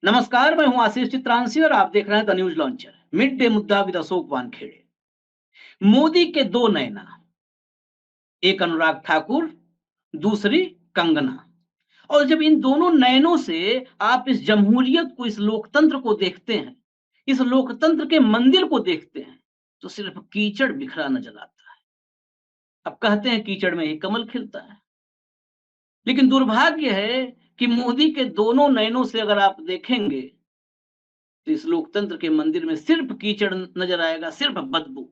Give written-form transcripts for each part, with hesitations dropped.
नमस्कार, मैं हूं आशीष चित्रांशी और आप देख रहे हैं the news launcher. Mid day मुद्दा विद अशोक वानखेड़े। मोदी के दो नैना, एक अनुराग ठाकुर, दूसरी कंगना। और जब इन दोनों नयनों से आप इस जमहूरियत को, इस लोकतंत्र को देखते हैं, इस लोकतंत्र के मंदिर को देखते हैं, तो सिर्फ कीचड़ बिखरा नजर आता है। अब कहते हैं कीचड़ में ही कमल खिलता है, लेकिन दुर्भाग्य है कि मोदी के दोनों नयनों से अगर आप देखेंगे तो इस लोकतंत्र के मंदिर में सिर्फ कीचड़ नजर आएगा, सिर्फ बदबू।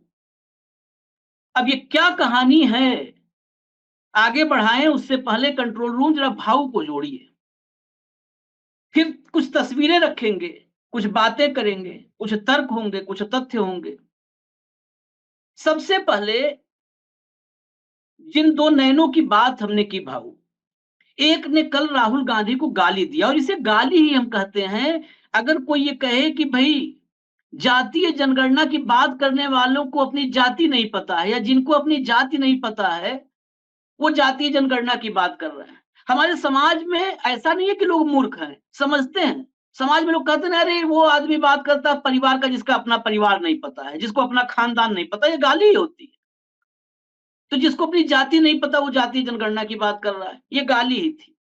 अब ये क्या कहानी है, आगे बढ़ाएं उससे पहले कंट्रोल रूम जरा भाव को जोड़िए। फिर कुछ तस्वीरें रखेंगे, कुछ बातें करेंगे, कुछ तर्क होंगे, कुछ तथ्य होंगे। सबसे पहले जिन दो नयनों की बात हमने की भाऊ, एक ने कल राहुल गांधी को गाली दिया, और इसे गाली ही हम कहते हैं। अगर कोई ये कहे कि भाई जातीय जनगणना की बात करने वालों को अपनी जाति नहीं पता है, या जिनको अपनी जाति नहीं पता है वो जातीय जनगणना की बात कर रहे हैं। हमारे समाज में ऐसा नहीं है कि लोग मूर्ख हैं, समझते हैं। समाज में लोग कहते हैं अरे वो आदमी बात करता है परिवार का जिसका अपना परिवार नहीं पता है, जिसको अपना खानदान नहीं पता। ये गाली ही होती है। तो जिसको अपनी जाति नहीं पता वो जातीय जनगणना की बात कर रहा है, ये गाली ही थी।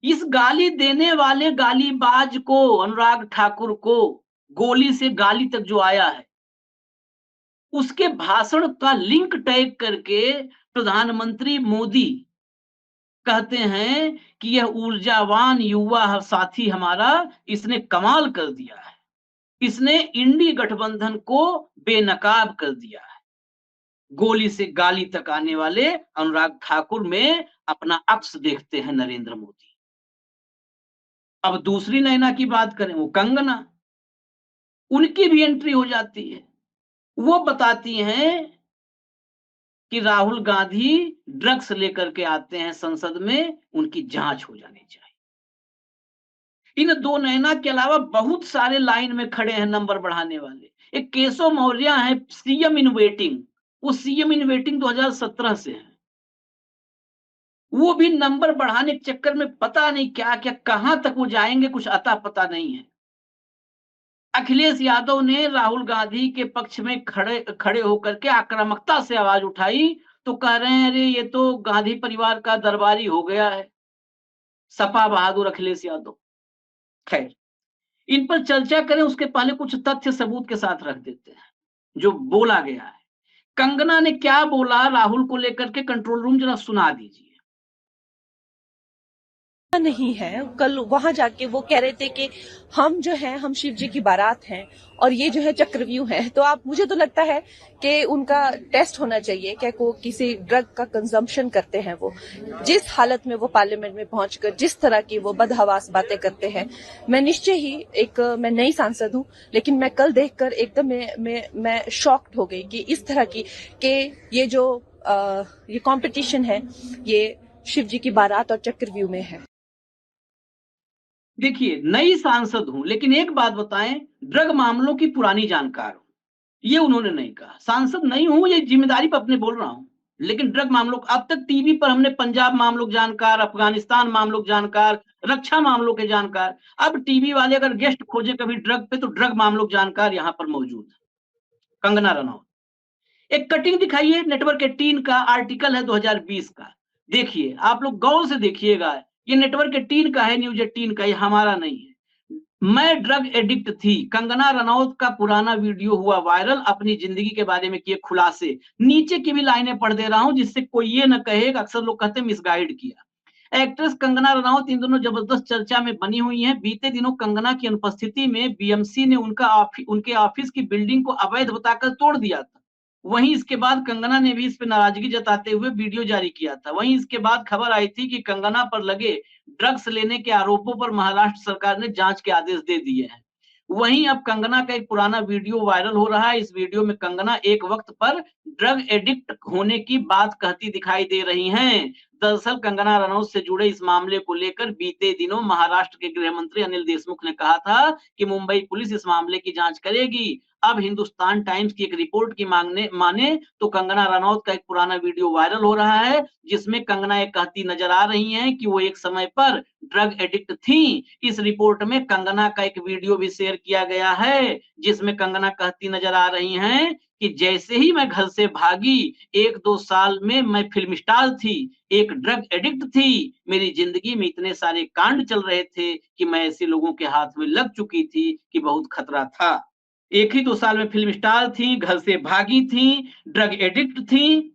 इस गाली देने वाले गालीबाज को, अनुराग ठाकुर को, गोली से गाली तक जो आया है, उसके भाषण का लिंक टैग करके प्रधानमंत्री मोदी कहते हैं कि यह ऊर्जावान युवा साथी हमारा, इसने कमाल कर दिया है, इसने इंडी गठबंधन को बेनकाब कर दिया है। गोली से गाली तक आने वाले अनुराग ठाकुर में अपना अक्स देखते हैं नरेंद्र मोदी। अब दूसरी नैना की बात करें, वो कंगना, उनकी भी एंट्री हो जाती है। वो बताती हैं कि राहुल गांधी ड्रग्स लेकर के आते हैं संसद में, उनकी जांच हो जानी चाहिए। इन दो नैना के अलावा बहुत सारे लाइन में खड़े हैं नंबर बढ़ाने वाले। एक केशव मौर्य है, सीएम इन वेटिंग। वो सीएम इन वेटिंग 2017 से है। वो भी नंबर बढ़ाने के चक्कर में पता नहीं क्या क्या कहां तक वो जाएंगे, कुछ अता पता नहीं है। अखिलेश यादव ने राहुल गांधी के पक्ष में खड़े खड़े होकर के आक्रामकता से आवाज उठाई, तो कह रहे हैं अरे ये तो गांधी परिवार का दरबारी हो गया है, सपा बहादुर अखिलेश यादव। खैर, इन पर चर्चा करें उसके पहले कुछ तथ्य सबूत के साथ रख देते हैं जो बोला गया है। कंगना ने क्या बोला राहुल को लेकर के, कंट्रोल रूम जरा सुना दीजिए। नहीं है। कल वहां जाके वो कह रहे थे कि हम जो हैं, हम शिव जी की बारात हैं और ये जो है चक्रव्यूह है। तो आप, मुझे तो लगता है कि उनका टेस्ट होना चाहिए क्या को किसी ड्रग का कंजम्पशन करते हैं। वो जिस हालत में वो पार्लियामेंट में पहुंचकर जिस तरह की वो बदहवास बातें करते हैं, मैं निश्चय ही मैं नई सांसद हूं, लेकिन मैं कल देखकर एकदम मैं शॉक्ड हो गई कि इस तरह की कि ये जो ये कॉम्पिटिशन है ये शिव जी की बारात और चक्रव्यूह में है। देखिए, नई सांसद हूं, लेकिन एक बात बताएं, ड्रग मामलों की पुरानी जानकार हूं, ये उन्होंने नहीं कहा। सांसद नहीं हूं, ये जिम्मेदारी पर अपने बोल रहा हूं, लेकिन ड्रग मामलों, अब तक टीवी पर हमने पंजाब मामलों जानकार, अफगानिस्तान मामलों जानकार, रक्षा मामलों के जानकार। अब टीवी वाले अगर गेस्ट खोजे कभी ड्रग पे, तो ड्रग मामलों जानकार यहां पर मौजूद है। कंगना रनौत, एक कटिंग दिखाइए, नेटवर्क 18 का आर्टिकल है 2020 का। देखिए, आप लोग गौर से देखिएगा, ये नेटवर्क 18 का है, न्यूज 18 का, ये हमारा नहीं है। मैं ड्रग एडिक्ट थी, कंगना रनौत का पुराना वीडियो हुआ वायरल, अपनी जिंदगी के बारे में किए खुलासे। नीचे की भी लाइनें पढ़ दे रहा हूं जिससे कोई ये न कहे, अक्सर लोग कहते हैं मिसगाइड किया। एक्ट्रेस कंगना रनौत इन दोनों जबरदस्त चर्चा में बनी हुई हैं। बीते दिनों कंगना की अनुपस्थिति में बीएमसी ने उनके ऑफिस की बिल्डिंग को अवैध बताकर तोड़ दिया था। वहीं इसके बाद कंगना ने भी इस पर नाराजगी जताते हुए वीडियो जारी किया था। वहीं इसके बाद खबर आई थी कि कंगना पर लगे ड्रग्स लेने के आरोपों पर महाराष्ट्र सरकार ने जांच के आदेश दे दिए हैं। वहीं अब कंगना का एक पुराना वीडियो वायरल हो रहा है। इस वीडियो में कंगना एक वक्त पर ड्रग एडिक्ट होने की बात कहती दिखाई दे रही हैं। दरअसल कंगना रनौत से जुड़े इस मामले को लेकर बीते दिनों महाराष्ट्र के गृह मंत्री अनिल देशमुख ने कहा था कि मुंबई पुलिस इस मामले की जांच करेगी। अब हिंदुस्तान टाइम्स की एक रिपोर्ट की माने तो कंगना रनौत का एक पुराना वीडियो वायरल हो रहा है, जिसमें कंगना ये कहती नजर आ रही हैं कि वो एक समय पर ड्रग एडिक्ट थी। इस रिपोर्ट में कंगना का एक वीडियो भी शेयर किया गया है, जिसमें कंगना कहती नजर आ रही हैं कि जैसे ही मैं घर से भागी, 1-2 साल में मैं फिल्म स्टार थी, एक ड्रग एडिक्ट थी, मेरी जिंदगी में इतने सारे कांड चल रहे थे कि मैं ऐसे लोगों के हाथ में लग चुकी थी कि बहुत खतरा था। 1 ही 2 साल में फिल्म स्टार थी, घर से भागी थी, ड्रग एडिक्ट थी,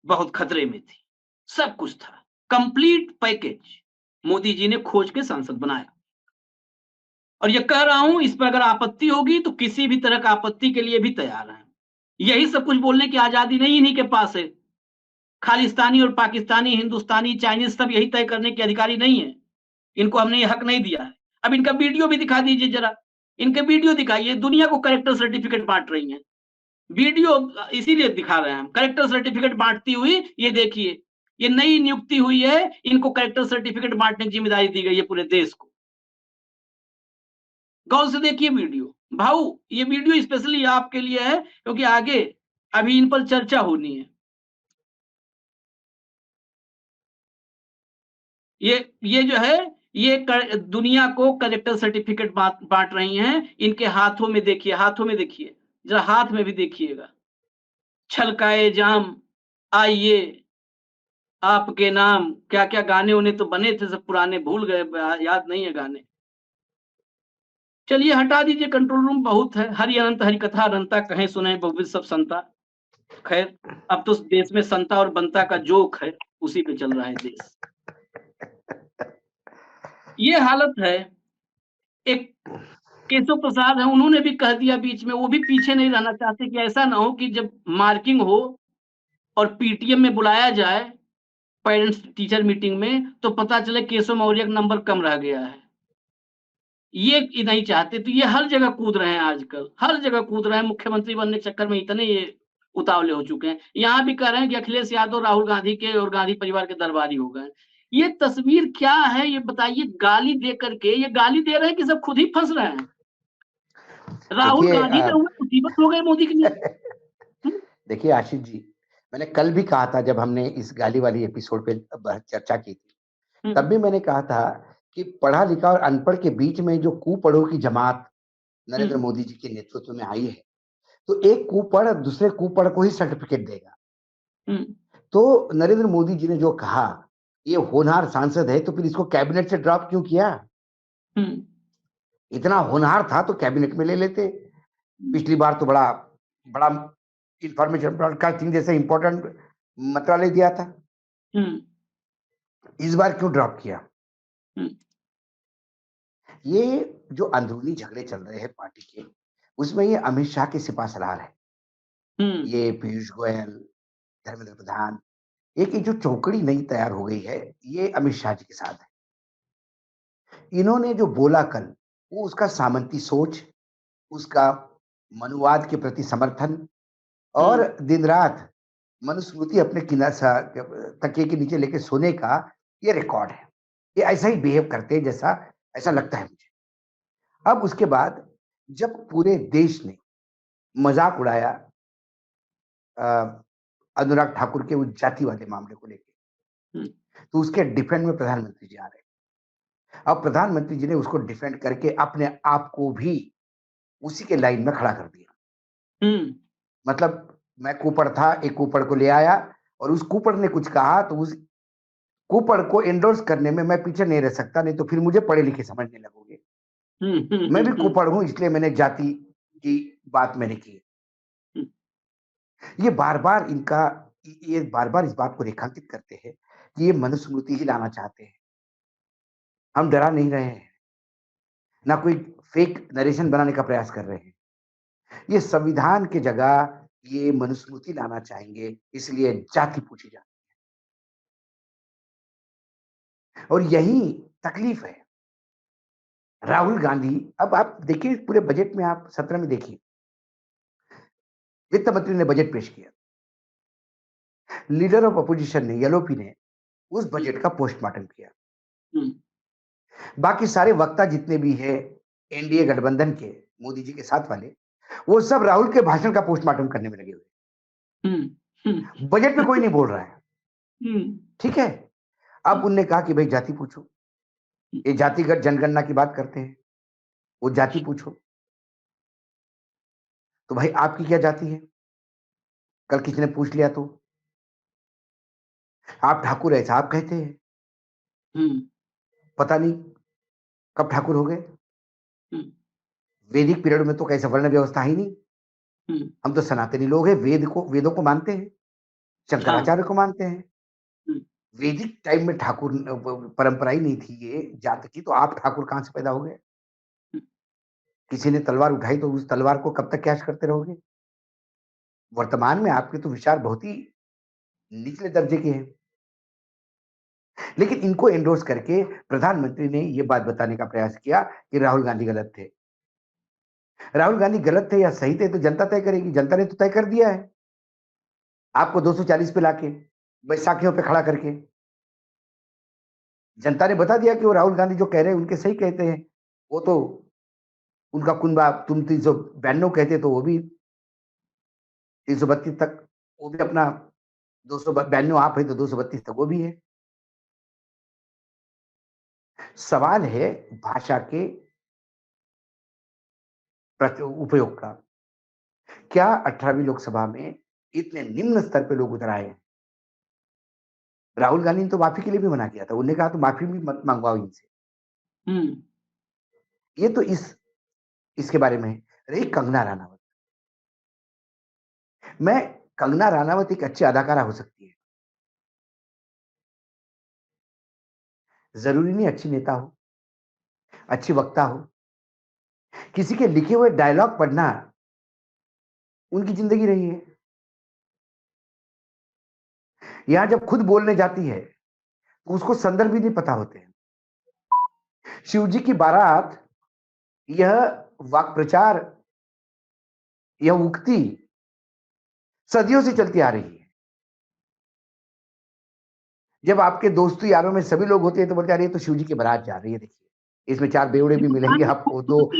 बहुत खतरे में थी। सब कुछ था, कंप्लीट पैकेज मोदी जी ने खोज के संसद बनाया। और ये कह रहा हूं, इस पर अगर आपत्ति होगी तो किसी भी तरह का आपत्ति के लिए भी तैयार हैं। यही सब कुछ बोलने की आजादी नहीं इन्हीं के पास है। खालिस्तानी और पाकिस्तानी, हिंदुस्तानी, चाइनीज सब यही तय करने के अधिकारी नहीं है। इनको हमने ये हक नहीं दिया है। अब इनका वीडियो भी दिखा दीजिए जरा, इनके वीडियो दिखाइए। दुनिया को करेक्टर सर्टिफिकेट बांट रही हैं, वीडियो इसीलिए दिखा रहे हैं हम। करेक्टर सर्टिफिकेट बांटती हुई ये देखिए, ये नई नियुक्ति हुई है, इनको करेक्टर सर्टिफिकेट बांटने की जिम्मेदारी दी गई है पूरे देश को। गौर से देखिए वीडियो। भाऊ, ये वीडियो स्पेशली आपके लिए है, क्योंकि आगे अभी इन पर चर्चा होनी है। ये जो है, ये दुनिया को करेक्टर सर्टिफिकेट बांट रही हैं। इनके हाथों में देखिए, हाथों में देखिए, जरा हाथ में भी देखिएगा। छलकाए जाम आइए आपके नाम, क्या क्या गाने उन्हें तो बने थे, सब पुराने भूल गए, याद नहीं है गाने। चलिए हटा दीजिए, कंट्रोल रूम बहुत है। हरि अनंत हरि कथा अनंता, कहें सुने बहुविध सब संता। खैर, अब तो देश में संता और बनता का जोक है, उसी पे चल रहा है देश। ये हालत है। एक केशव प्रसाद है, उन्होंने भी कह दिया बीच में, वो भी पीछे नहीं रहना चाहते कि ऐसा ना हो कि जब मार्किंग हो और पीटीएम में बुलाया जाए पेरेंट्स टीचर मीटिंग में, तो पता चले केशव मौर्य का नंबर कम रह गया है। ये नहीं चाहते, तो ये हर जगह कूद रहे हैं आजकल, हर जगह कूद रहे हैं। मुख्यमंत्री बनने के चक्कर में इतने ये उतावले हो चुके हैं। यहाँ भी कह रहे हैं कि अखिलेश यादव राहुल गांधी के और गांधी परिवार के दरबारी हो गए। ये तस्वीर क्या है ये बताइए। गाली दे करके ये गाली दे रहे हैं कि सब खुद ही फंस रहे हैं। राहुल देखिए गांधी में हुए मुसीबत हो गए मोदी के लिए। देखिए आशीष जी, मैंने कल भी कहा था जब हमने इस गाली वाली एपिसोड पे चर्चा की थी, तब भी मैंने कहा था कि पढ़ा लिखा और अनपढ़ के बीच में जो कुपढ़ों की जमात नरेंद्र मोदी जी के नेतृत्व में आई है, तो एक कुपढ़ दूसरे कुपढ़ को ही सर्टिफिकेट देगा। तो नरेंद्र मोदी जी ने जो कहा, ये होनहार सांसद है, तो फिर इसको कैबिनेट से ड्रॉप क्यों किया? इतना होनहार था तो कैबिनेट में ले लेते। पिछली बार तो बड़ा बड़ा इंफॉर्मेशन ब्रॉडकास्टिंग जैसे इंपॉर्टेंट मंत्रालय दिया था, इस बार क्यों ड्रॉप किया? ये जो अंदरूनी झगड़े चल रहे हैं पार्टी के, उसमें ये अमित शाह के सिपासलार है। ये पीयूष गोयल, धर्मेंद्र प्रधान, एक जो चौकड़ी नई तैयार हो गई है, ये अमित शाह जी के साथ है। इन्होंने जो बोला कल, वो उसका सामंती सोच, उसका मनुवाद के प्रति समर्थन और दिन रात मनुस्मृति अपने तकिए के नीचे लेके सोने का ये रिकॉर्ड है। ये ऐसा ही बिहेव करते हैं जैसा ऐसा लगता है मुझे। अब उसके बाद जब पूरे देश ने मजाक उड़ाया अनुराग ठाकुर के उस जातिवादी मामले को लेके, तो उसके डिफेंड में प्रधानमंत्री जी आ रहे हैं। अब प्रधानमंत्री जी ने उसको डिफेंड करके अपने आप को भी उसी के लाइन में खड़ा कर दिया। मतलब मैं कुपड़ था, एक कुपड़ को ले आया और उस कुपड़ ने कुछ कहा तो उस कुपड़ को एंडोर्स करने में मैं पीछे नहीं रह सकता, नहीं तो फिर मुझे पढ़े लिखे समझने लगोगे। मैं भी कुपड़ हूं, इसलिए मैंने जाति की बात मैंने की। ये बार बार इस बात को रेखांकित करते हैं कि ये मनुस्मृति ही लाना चाहते हैं। हम डरा नहीं रहे हैं, ना कोई फेक नरेशन बनाने का प्रयास कर रहे हैं। ये संविधान के जगह ये मनुस्मृति लाना चाहेंगे, इसलिए जाति पूछी जाती है और यही तकलीफ है। राहुल गांधी, अब आप देखिए पूरे बजट में, आप सत्र में देखिए, वित्त मंत्री ने बजट पेश किया, लीडर ऑफ अपोजिशन ने, एलओपी ने उस बजट का पोस्टमार्टम किया। बाकी सारे वक्ता जितने भी हैं एनडीए गठबंधन के, मोदी जी के साथ वाले, वो सब राहुल के भाषण का पोस्टमार्टम करने में लगे हुए। बजट में कोई नहीं बोल रहा है। ठीक है, अब उनने कहा कि भाई जाति पूछो, ये जातिगत जनगणना की बात करते हैं, वो जाति पूछो। तो भाई आपकी क्या जाति है? कल किसी ने पूछ लिया तो आप ठाकुर ऐसा आप कहते हैं, पता नहीं कब ठाकुर हो गए। वैदिक पीरियड में तो कैसे वर्ण व्यवस्था ही नहीं। हम तो सनातनी लोग हैं, वेदों को मानते हैं, शंकराचार्य को मानते हैं। वैदिक टाइम में ठाकुर परंपरा ही नहीं थी ये जात की, तो आप ठाकुर कहां से पैदा हो गए? किसी ने तलवार उठाई तो उस तलवार को कब तक कैश करते रहोगे? वर्तमान में आपके तो विचार बहुत ही निचले दर्जे के हैं। लेकिन इनको एंडोर्स करके प्रधानमंत्री ने यह बात बताने का प्रयास किया कि राहुल गांधी गलत थे। राहुल गांधी गलत थे या सही थे तो जनता तय करेगी। जनता ने तो तय कर दिया है, आपको 240 पे लाके, बैसाखियों पे खड़ा करके जनता ने बता दिया कि वो राहुल गांधी जो कह रहे हैं उनके सही कहते हैं। वो तो उनका कुनबा तुम 392 कहते तो वो भी 332 तक, वो भी अपना 292 आप है तो 232 तक वो भी है। सवाल है भाषा के उपयोग का। क्या 18वीं लोकसभा में इतने निम्न स्तर पे लोग उतर आए हैं? राहुल गांधी ने तो माफी के लिए भी मना किया था, उन्होंने कहा तो माफी भी मत मंगवाओ इनसे। ये तो इसके बारे में है। रही कंगना रनावत, मैं कंगना रनावत एक अच्छी अदाकारा हो सकती है, जरूरी नहीं अच्छी नेता हो, अच्छी वक्ता हो। किसी के लिखे हुए डायलॉग पढ़ना उनकी जिंदगी रही है। यहां जब खुद बोलने जाती है तो उसको संदर्भ भी नहीं पता होते हैं। शिव जी की बारात, यह वाक प्रचार, यह उक्ति सदियों से चलती आ रही है। जब आपके दोस्तों यारों में सभी लोग होते हैं तो बोलते हैं अरे तो शिव जी की बारात जा रही है, देखिए इसमें 4 बेवड़े भी मिलेंगे आपको। दो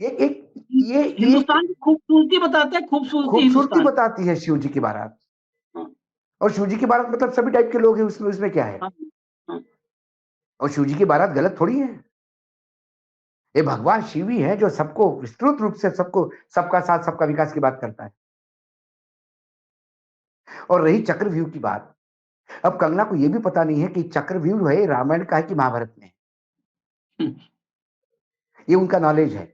ये हिंदुस्तान की खूबसूरती बताते हैं, खूबसूरती बताती है शिव जी की बारात। और शिव जी की बारात मतलब सभी टाइप के लोग हैं उसमें क्या है? और शिव जी की बारात गलत थोड़ी है। ये भगवान शिव ही है जो सबको विस्तृत रूप से सबका साथ सबका विकास की बात करता है। और रही चक्रव्यूह की बात, अब कंगना को यह भी पता नहीं है कि चक्रव्यूह है रामायण का है कि महाभारत में। ये उनका नॉलेज है।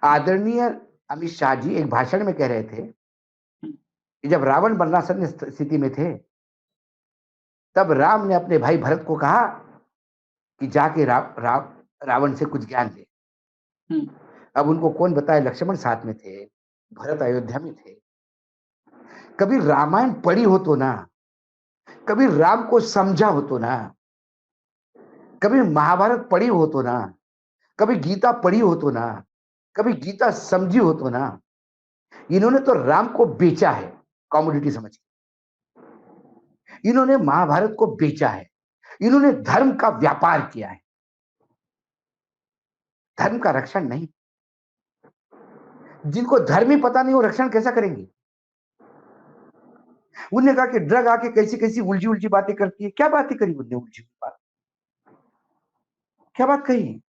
आदरणीय अमित शाह जी एक भाषण में कह रहे थे कि जब रावण मरणासन स्थिति में थे तब राम ने अपने भाई भरत को कहा कि जाके रावण से कुछ ज्ञान ले। अब उनको कौन बताए, लक्ष्मण साथ में थे, भरत अयोध्या में थे। कभी रामायण पढ़ी हो तो ना, कभी राम को समझा हो तो ना, कभी महाभारत पढ़ी हो तो ना, कभी गीता पढ़ी हो तो ना, कभी गीता समझी हो तो ना। इन्होंने तो राम को बेचा है कॉमोडिटी समझ के। इन्होंने महाभारत को बेचा है। इन्होंने धर्म का व्यापार किया है, धर्म का रक्षण नहीं। जिनको धर्म ही पता नहीं वो रक्षण कैसा करेंगे? उन्होंने कहा कि ड्रग आके कैसी कैसी उलझी उलझी बातें करती है। क्या बातें करी उन्होंने? उलझी बात क्या बात कही?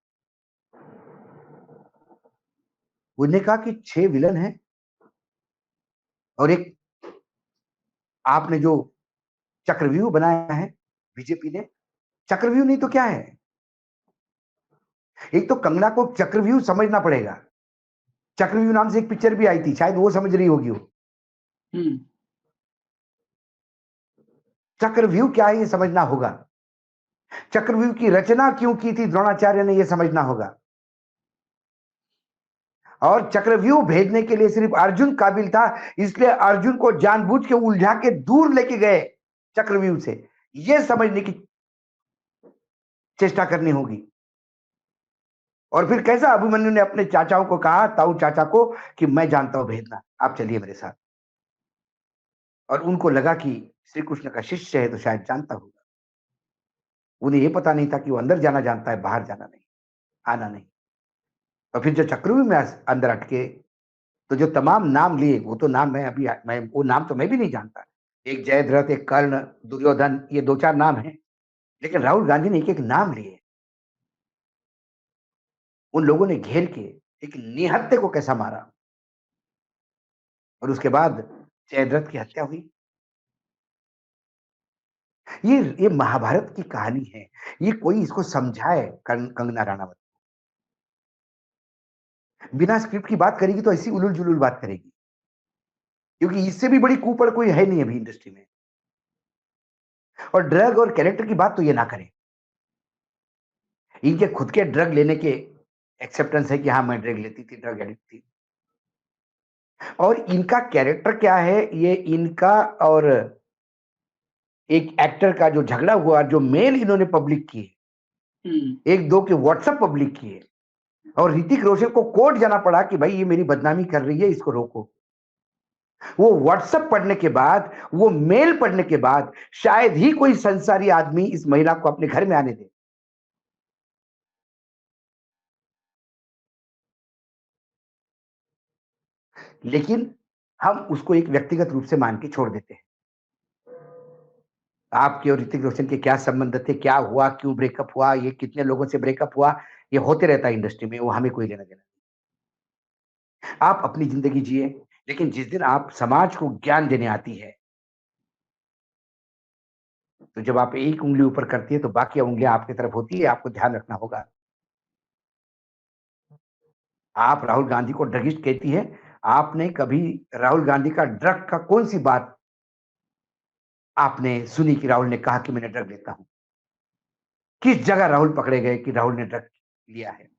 उन्होंने कहा कि 6 विलन हैं और एक आपने जो चक्रव्यूह बनाया है बीजेपी ने, चक्रव्यूह नहीं तो क्या है? एक तो कंगना को चक्रव्यूह समझना पड़ेगा। चक्रव्यूह नाम से एक पिक्चर भी आई थी, शायद वो समझ रही होगी वो। चक्रव्यूह क्या है ये समझना होगा। चक्रव्यूह की रचना क्यों की थी द्रोणाचार्य ने, ये समझना होगा। और चक्रव्यूह भेजने के लिए सिर्फ अर्जुन काबिल था, इसलिए अर्जुन को जानबूझ के उलझा के दूर लेके गए चक्रव्यूह से। यह समझने की चेष्टा करनी होगी। और फिर कैसा अभिमन्यु ने अपने चाचाओं को कहा, ताऊ चाचा को, कि मैं जानता हूं भेजना, आप चलिए मेरे साथ। और उनको लगा कि श्री कृष्ण का शिष्य है तो शायद जानता होगा। उन्हें ये पता नहीं था कि वो अंदर जाना जानता है, बाहर जाना नहीं, आना नहीं। और फिर जो चक्रव्यूह में अंदर अटके, तो जो तमाम नाम लिए, वो तो नाम मैं वो नाम तो मैं भी नहीं जानता। एक जयद्रथ, एक कर्ण, दुर्योधन, ये 2-4 नाम हैं। लेकिन राहुल गांधी ने एक-एक नाम लिए। उन लोगों ने घेर के एक निहत्थे को कैसा मारा और उसके बाद जयद्रथ की हत्या हुई। ये महाभारत की कहानी है। ये कोई इसको समझाए कंगना रनावत। बिना स्क्रिप्ट की बात करेगी तो ऐसी उलूल-जुलूल बात करेगी। क्योंकि इससे भी बड़ी कूपड़ कोई है नहीं अभी इंडस्ट्री में। और ड्रग और कैरेक्टर की बात तो ये ना करें। इनके खुद के ड्रग लेने के एक्सेप्टेंस है कि हाँ, मैं ड्रग लेती थी, ड्रग एडिक्ट थी। और इनका कैरेक्टर क्या है, ये इनका और एक एक्टर का जो झगड़ा हुआ, जो मेल इन्होंने पब्लिक किए, एक दो के व्हाट्सएप पब्लिक किए, और ऋतिक रोशन को कोर्ट जाना पड़ा कि भाई ये मेरी बदनामी कर रही है, इसको रोको। वो व्हाट्सएप पढ़ने के बाद, वो मेल पढ़ने के बाद शायद ही कोई संसारी आदमी इस महिला को अपने घर में आने दे। लेकिन हम उसको एक व्यक्तिगत रूप से मान के छोड़ देते हैं। आपके और ऋतिक रोशन के क्या संबंध थे, क्या हुआ, क्यों ब्रेकअप हुआ, ये कितने लोगों से ब्रेकअप हुआ, ये होते रहता है इंडस्ट्री में, वो हमें कोई लेना देना नहीं। आप अपनी जिंदगी जिए, लेकिन जिस दिन आप समाज को ज्ञान देने आती है, तो जब आप एक उंगली ऊपर करती है तो बाकी उंगलियां आपकी तरफ होती है, आपको ध्यान रखना होगा। आप राहुल गांधी को ड्रगिस्ट कहती है, आपने कभी राहुल गांधी का ड्रग का कौन सी बात आपने सुनी कि राहुल ने कहा कि मैंने ड्रग लेता हूं? किस जगह राहुल पकड़े गए कि राहुल ने ड्रग लिया है?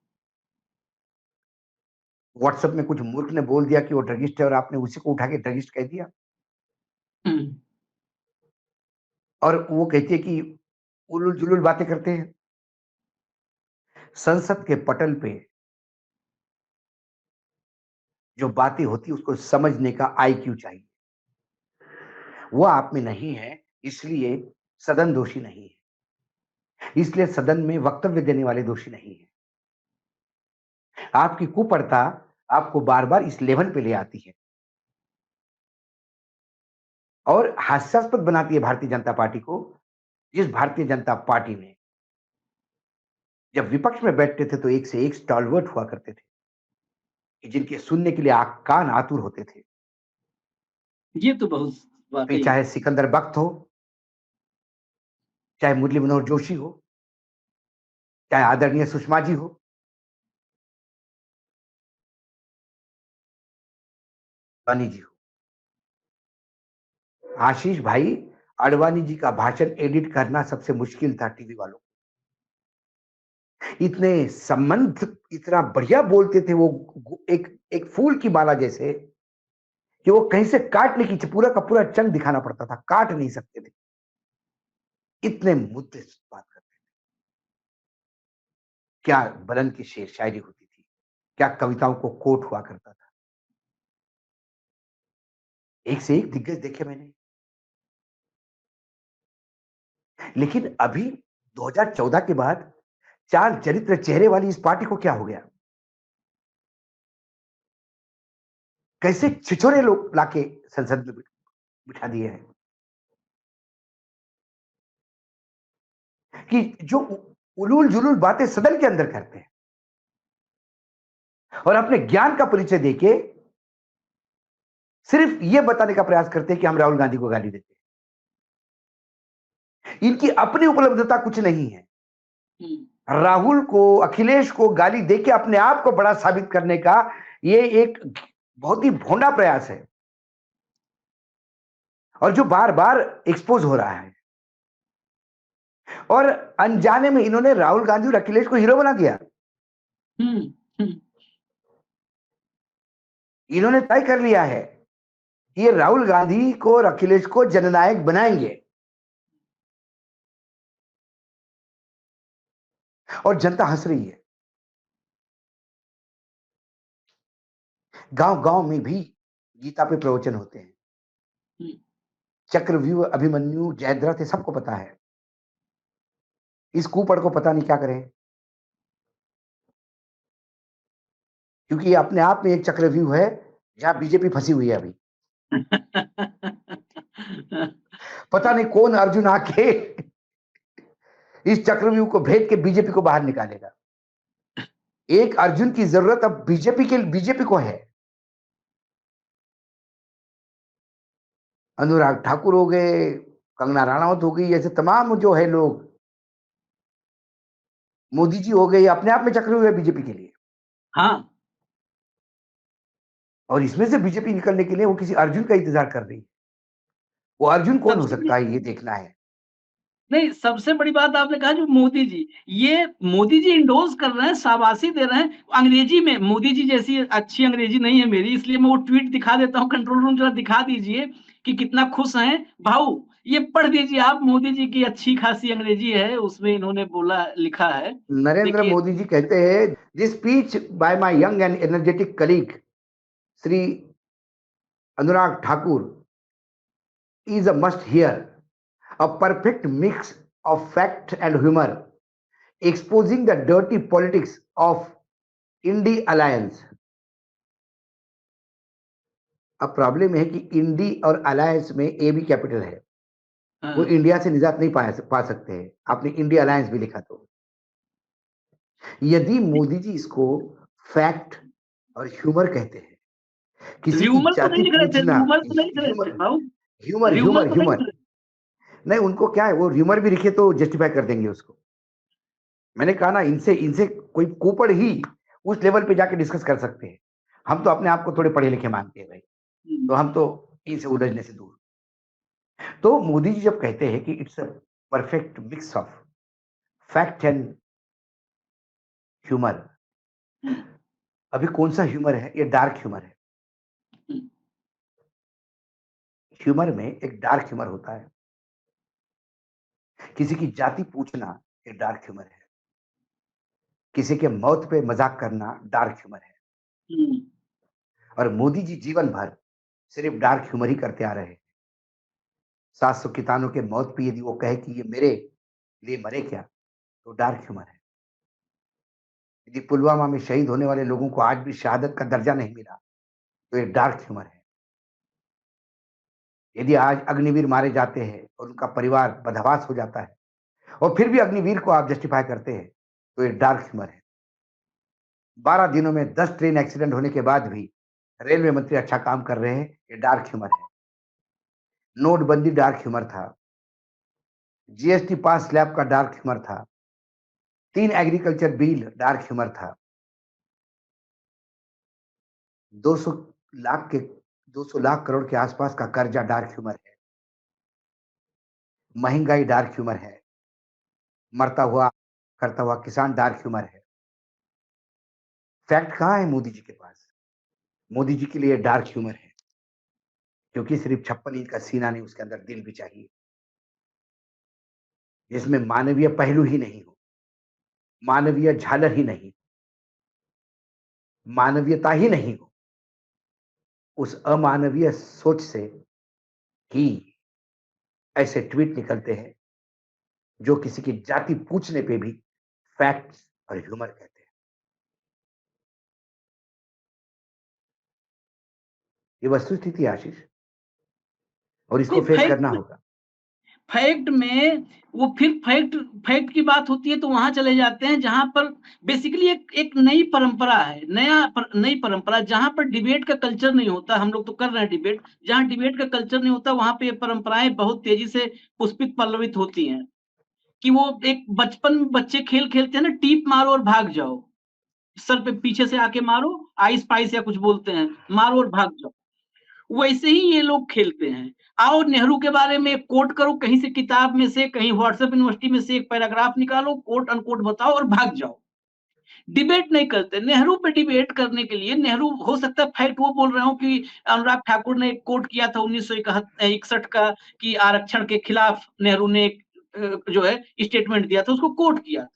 व्हाट्सएप में कुछ मूर्ख ने बोल दिया कि वो ड्रगिस्ट है और आपने उसी को उठा के ड्रगिस्ट कह दिया। और वो कहती है कि उलूल जुलूल बातें करते हैं। संसद के पटल पे जो बातें होती है उसको समझने का आईक्यू चाहिए। वो आप में नहीं है, इसलिए सदन दोषी नहीं है, इसलिए सदन में वक्तव्य देने वाले दोषी नहीं है। आपकी कुप्रथा आपको बार बार इस लेवल पे ले आती है और हास्यास्पद बनाती है भारतीय जनता पार्टी को। जिस भारतीय जनता पार्टी में जब विपक्ष में बैठते थे तो एक से एक स्टॉलवर्ट हुआ करते थे कि जिनके सुनने के लिए कान आतुर होते थे। ये तो बहुत फिर वाकई चाहे सिकंदर बख्त हो, चाहे मुरली मनोहर जोशी हो, चाहे आदरणीय सुषमा जी हो, अडवाणी जी हो। आशीष भाई, अडवाणी जी का भाषण एडिट करना सबसे मुश्किल था टीवी वालों को। इतने संबंध, इतना बढ़िया बोलते थे वो, एक एक फूल की माला जैसे, कि वो कहीं से काटने की पूरा का पूरा चंग दिखाना पड़ता था, काट नहीं सकते थे। इतने मुद्दे से बात करते थे। क्या बलन की शेर शायरी होती थी, क्या कविताओं को कोट हुआ करता था। एक से एक दिग्गज देखे मैंने। लेकिन अभी 2014 के बाद 4 चरित्र चेहरे वाली इस पार्टी को क्या हो गया? कैसे छिछोरे लोग लाके संसद में बिठा दिए हैं कि जो उलूल जुलूल बातें सदन के अंदर करते हैं और अपने ज्ञान का परिचय देके सिर्फ यह बताने का प्रयास करते हैं कि हम राहुल गांधी को गाली देते हैं। इनकी अपनी उपलब्धता कुछ नहीं है। राहुल को, अखिलेश को गाली देके अपने आप को बड़ा साबित करने का ये एक बहुत ही भोंडा प्रयास है और जो बार बार एक्सपोज हो रहा है। और अनजाने में इन्होंने राहुल गांधी और अखिलेश को हीरो बना दिया। इन्होंने तय कर लिया है कि ये राहुल गांधी को और अखिलेश को जननायक बनाएंगे और जनता हंस रही है। गांव गांव में भी गीता पे प्रवचन होते हैं, चक्रव्यूह, अभिमन्यु, जयद्रथ, ये सबको पता है। इस कुपड़ को पता नहीं क्या करें, क्योंकि ये अपने आप में एक चक्रव्यूह है जहां बीजेपी फंसी हुई है अभी। पता नहीं कौन अर्जुन आके इस चक्रव्यूह को भेद के बीजेपी को बाहर निकालेगा। एक अर्जुन की जरूरत अब बीजेपी को है। अनुराग ठाकुर हो गए, कंगना राणावत हो गई, ऐसे तमाम जो है लोग, मोदी जी हो गए, अपने आप में चक्रव्यूह है बीजेपी के लिए। हाँ, और इसमें से बीजेपी निकलने के लिए वो किसी अर्जुन का इंतजार कर रही है। वो अर्जुन कौन हो सकता है, ये देखना है। नहीं, सबसे बड़ी बात आपने कहा जो मोदी जी इंडोर्स कर रहे हैं, शाबाशी दे रहे हैं अंग्रेजी में। मोदी जी जैसी अच्छी अंग्रेजी नहीं है मेरी, इसलिए मैं वो ट्वीट दिखा देता हूँ। कंट्रोल रूम जरा दिखा दीजिए कि कितना खुश हैं भाऊ। ये पढ़ दीजिए आप, मोदी जी की अच्छी खासी अंग्रेजी है, उसमें इन्होंने लिखा है। नरेंद्र मोदी जी कहते हैं, this speech bye my young and energetic colleague Shri Anurag Thakur is a must hear, a perfect mix of fact and humor, exposing the dirty politics of INDI alliance. अब प्रॉब्लम है कि इंडी और अलायंस में ए भी कैपिटल है, वो इंडिया से निजात नहीं पा सकते हैं। आपने इंडिया अलायंस भी लिखा तो यदि मोदी जी इसको फैक्ट और ह्यूमर कहते हैं, किसी की जाति पूछना, ह्यूमर नहीं, उनको क्या है, वो ह्यूमर भी लिखे तो जस्टिफाई कर देंगे उसको। मैंने कहा ना, इनसे कोई कुपड़ ही उस लेवल पे जाके डिस्कस कर सकते हैं। हम तो अपने आप को थोड़े पढ़े लिखे मानते हैं भाई, तो हम तो इनसे उलझने से दूर। तो मोदी जी जब कहते हैं कि it's a perfect mix of fact and humour, अभी कौन सा ह्यूमर है? ये डार्क ह्यूमर है। ह्यूमर में एक डार्क ह्यूमर होता है। किसी की जाति पूछना एक डार्क ह्यूमर है, किसी के मौत पे मजाक करना डार्क ह्यूमर है। और मोदी जी जीवन भर सिर्फ डार्क ह्यूमर ही करते आ रहे हैं। 700 किसानों के मौत पे यदि वो कहे कि ये मेरे लिए मरे क्या, तो डार्क ह्यूमर है। यदि पुलवामा में शहीद होने वाले लोगों को आज भी शहादत का दर्जा नहीं मिला, तो ये डार्क ह्यूमर है। यदि आज अग्निवीर मारे जाते हैं और उनका परिवार बदहवास हो जाता है और फिर भी अग्निवीर को आप जस्टिफाई करते हैं, तो ये डार्क ह्यूमर है। 12 दिनों में 10 ट्रेन एक्सीडेंट होने के बाद भी रेलवे मंत्री अच्छा काम कर रहे हैं, ये डार्क ह्यूमर है। नोटबंदी डार्क ह्यूमर था, जीएसटी पास स्लैब का डार्क ह्यूमर था, 3 एग्रीकल्चर बिल डार्क ह्यूमर था, 200 लाख करोड़ के आसपास का कर्जा डार्क ह्यूमर है, महंगाई डार्क ह्यूमर है, मरता हुआ करता हुआ किसान डार्क ह्यूमर है। फैक्ट कहां है मोदी जी के पास? मोदी जी के लिए डार्क ह्यूमर है, क्योंकि सिर्फ 56 इंच का सीना नहीं, उसके अंदर दिल भी चाहिए, जिसमें मानवीय पहलू ही नहीं हो, मानवीय झालर ही नहीं, मानवीयता ही नहीं हो। उस अमानवीय सोच से ही ऐसे ट्वीट निकलते हैं जो किसी की जाति पूछने पे भी फैक्ट्स और ह्यूमर कहते हैं। ये वस्तुस्थिति आशीष, और इसको फेस करना होगा। फैक्ट में वो फिर फैक्ट की बात होती है तो वहां चले जाते हैं जहां पर बेसिकली एक नई परंपरा है, नई परंपरा, जहां पर डिबेट का कल्चर नहीं होता। हम लोग तो कर रहे हैं डिबेट, जहां डिबेट का कल्चर नहीं होता वहां पे ये परंपराएं बहुत तेजी से पुष्पित पल्लवित होती हैं। कि वो एक बचपन में बच्चे खेल खेलते हैं ना, टीप मारो और भाग जाओ, सर पे पीछे से आके मारो, आइस पाइस या कुछ बोलते हैं, मारो और भाग जाओ, वैसे ही ये लोग खेलते हैं। आओ नेहरू के बारे में कोट करो कहीं से, किताब में से, कहीं व्हाट्सएप यूनिवर्सिटी में से एक पैराग्राफ निकालो, कोट अनकोट बताओ और भाग जाओ। डिबेट नहीं करते। नेहरू पे डिबेट करने के लिए, नेहरू हो सकता है फैक्ट वो बोल रहे हो कि अनुराग ठाकुर ने एक कोट किया था 1961 का, कि आरक्षण के खिलाफ नेहरू ने जो है स्टेटमेंट दिया था, उसको कोट किया।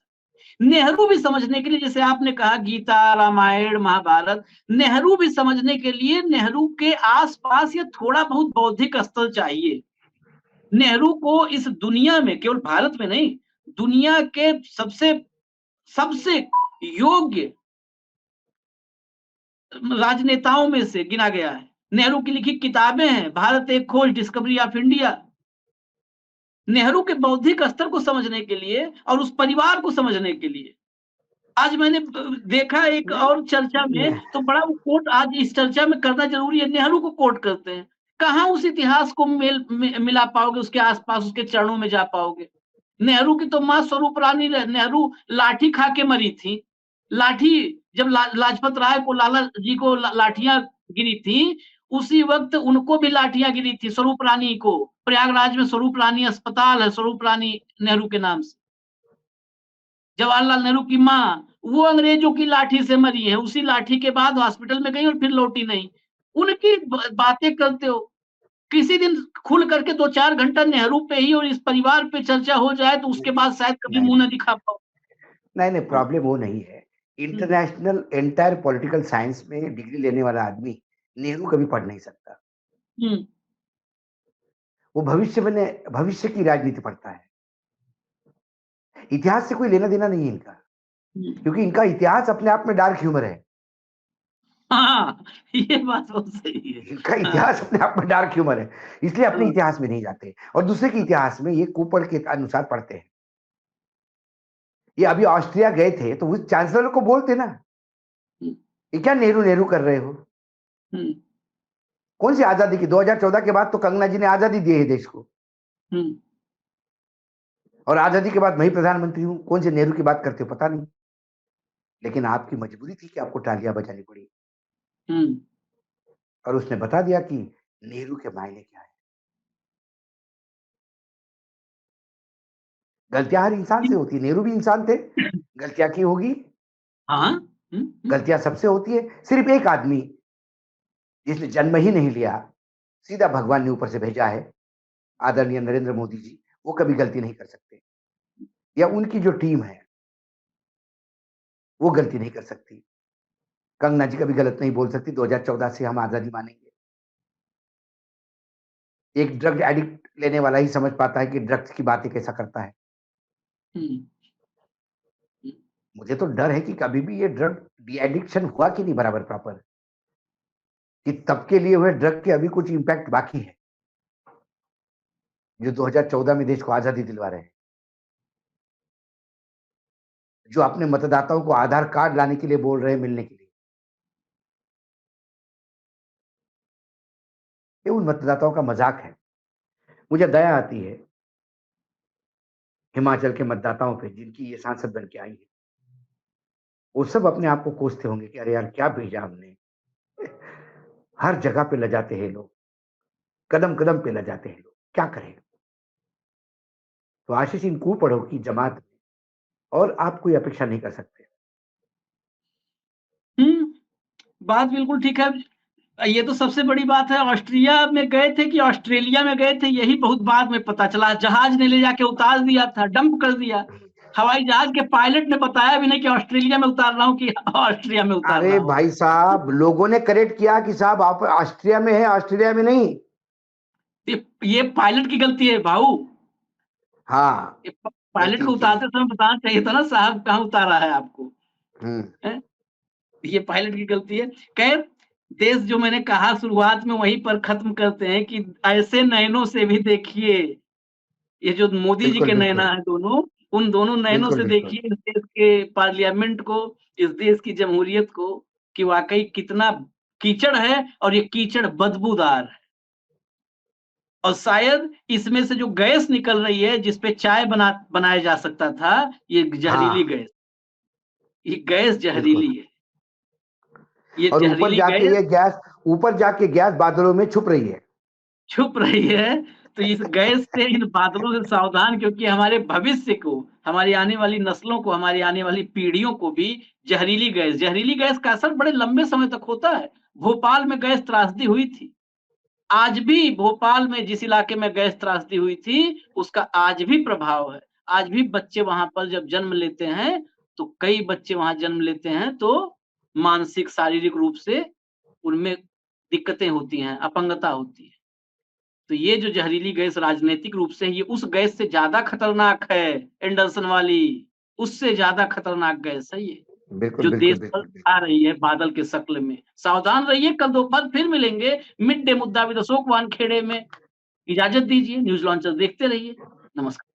नेहरू भी समझने के लिए, जैसे आपने कहा गीता, रामायण, महाभारत, नेहरू भी समझने के लिए नेहरू के आसपास ये थोड़ा बहुत बौद्धिक स्तर चाहिए। नेहरू को इस दुनिया में, केवल भारत में नहीं, दुनिया के सबसे योग्य राजनेताओं में से गिना गया है। नेहरू की लिखी किताबें हैं, भारत एक खोज, डिस्कवरी ऑफ इंडिया। नेहरू के बौद्धिक स्तर को समझने के लिए और उस परिवार को समझने के लिए आज मैंने देखा एक और चर्चा में, तो बड़ा वो कोट आज इस चर्चा में करना जरूरी है। नेहरू को कोट करते हैं, कहाँ उस इतिहास को मिला पाओगे, उसके आसपास उसके चरणों में जा पाओगे। नेहरू की तो मां स्वरूप रानी, नेहरू लाठी खा के मरी थी। लाठी जब लाजपत राय को, लाला जी को लाठियां गिरी थी, उसी वक्त उनको भी लाठियां गिरी थी, स्वरूप रानी को। प्रयागराज में स्वरूप रानी अस्पताल है, स्वरूप रानी नेहरू के नाम से। जवाहरलाल नेहरू की माँ, वो अंग्रेजों की लाठी से मरी है, उसी लाठी के बाद हॉस्पिटल में गई और फिर लौटी नहीं। उनकी बातें करते हो। किसी दिन खुल करके 2-4 घंटा नेहरू पे ही और इस परिवार पे चर्चा हो जाए, तो उसके बाद शायद कभी मुंह न दिखा पाओ। नहीं, प्रॉब्लम वो नहीं है। इंटरनेशनल एंटायर पॉलिटिकल साइंस में डिग्री लेने वाला आदमी नेहरू कभी पढ़ नहीं सकता। वो भविष्य की राजनीति पढ़ता है। इतिहास से कोई लेना देना नहीं है इनका, क्योंकि इनका इतिहास अपने आप में डार्क ह्यूमर है। हाँ, ये बात बहुत सही है। इनका इतिहास अपने आप में डार्क ह्यूमर है, इसलिए अपने इतिहास में नहीं जाते और दूसरे के इतिहास में ये कुपड़ के अनुसार पढ़ते हैं। ये अभी ऑस्ट्रिया गए थे तो उस चांसलर को बोलते ना, ये क्या नेहरू नेहरू कर रहे हो। कौन सी आजादी की? 2014 के बाद तो कंगना जी ने आजादी दी है देश को, और आजादी के बाद मैं ही प्रधानमंत्री हूं। कौन से नेहरू की बात करते हो पता नहीं, लेकिन आपकी मजबूरी थी कि आपको तालियां बजानी पड़ी। और उसने बता दिया कि नेहरू के मायने क्या है। गलतियां हर इंसान से होती है, नेहरू भी इंसान थे, गलतियां की होगी। हाँ, गलतियां सबसे होती है। सिर्फ एक आदमी जिसने जन्म ही नहीं लिया, सीधा भगवान ने ऊपर से भेजा है, आदरणीय नरेंद्र मोदी जी, वो कभी गलती नहीं कर सकते, या उनकी जो टीम है वो गलती नहीं कर सकती। कंगना जी कभी गलत नहीं बोल सकती। 2014 से हम आजादी मानेंगे। एक ड्रग एडिक्ट लेने वाला ही समझ पाता है कि ड्रग्स की बातें कैसा करता है। मुझे तो डर है कि कभी भी ये ड्रग डी एडिक्शन हुआ कि नहीं बराबर प्रॉपर, कि तब के लिए हुए ड्रग के अभी कुछ इंपैक्ट बाकी है, जो 2014 में देश को आजादी दिलवा रहे हैं, जो अपने मतदाताओं को आधार कार्ड लाने के लिए बोल रहे हैं मिलने के लिए। ये उन मतदाताओं का मजाक है। मुझे दया आती है हिमाचल के मतदाताओं पे, जिनकी ये सांसद बन के आई है। वो सब अपने आप को कोसते होंगे कि अरे यार क्या भेजा हमने। हर जगह पे ल जाते हैं लोग, कदम कदम पे ल जाते हैं लोग, क्या करें। तो आशीष, इन कुपड़ों की जमात में और आप कोई अपेक्षा नहीं कर सकते। बात बिल्कुल ठीक है। ये तो सबसे बड़ी बात है। ऑस्ट्रिया में गए थे कि ऑस्ट्रेलिया में गए थे, यही बहुत बाद में पता चला। जहाज ने ले जाके उतार दिया था, डंप कर दिया। हवाई जहाज के पायलट ने बताया भी नहीं कि ऑस्ट्रेलिया में उतार रहा हूँ कि ऑस्ट्रिया में उतार रहा हूँ। अरे भाई साहब, लोगों ने करेक्ट किया कि साहब आप ऑस्ट्रिया में है, ऑस्ट्रेलिया में नहीं। ये पायलट की गलती है भाऊ। हाँ, पायलट को उतारते समय बताना चाहिए था ना, साहब कहाँ उतारा है आपको। ये पायलट की गलती है। खैर, देश जो मैंने कहा शुरुआत में वहीं पर खत्म करते हैं कि ऐसे नयनों से भी देखिए। ये जो मोदी जी के नैना है दोनों, उन दोनों नयनों से देखिए इस देश के पार्लियामेंट को, इस देश की जमहूरियत को, कि वाकई कितना कीचड़ है और ये कीचड़ बदबूदार है। और शायद इसमें से जो गैस निकल रही है, जिसपे चाय बनाया जा सकता था, ये जहरीली गैस, ये गैस जहरीली है। ये और ऊपर जाके गैस बादलों में छुप रही है। तो इस गैस से, इन बादलों से सावधान, क्योंकि हमारे भविष्य को, हमारी आने वाली नस्लों को, हमारी आने वाली पीढ़ियों को भी जहरीली गैस का असर बड़े लंबे समय तक होता है। भोपाल में गैस त्रासदी हुई थी। आज भी भोपाल में जिस इलाके में गैस त्रासदी हुई थी, उसका आज भी प्रभाव है। आज भी बच्चे वहां पर जब जन्म लेते हैं, तो कई बच्चे वहां जन्म लेते हैं तो मानसिक शारीरिक रूप से उनमें दिक्कतें होती हैं, अपंगता होती है। तो ये जो जहरीली गैस राजनीतिक रूप से ये उस गैस से ज्यादा खतरनाक है, एंडरसन वाली, उससे ज्यादा खतरनाक गैस है ये, बिल्कुल, जो बिल्कुल, देश पर बिल्कुल, आ रही है बादल के शक्ल में। सावधान रहिए, कल दोपहर फिर मिलेंगे मिड डे मुद्दा विद अशोक वानखेड़े में। इजाजत दीजिए, न्यूज लॉन्चर देखते रहिए। नमस्कार।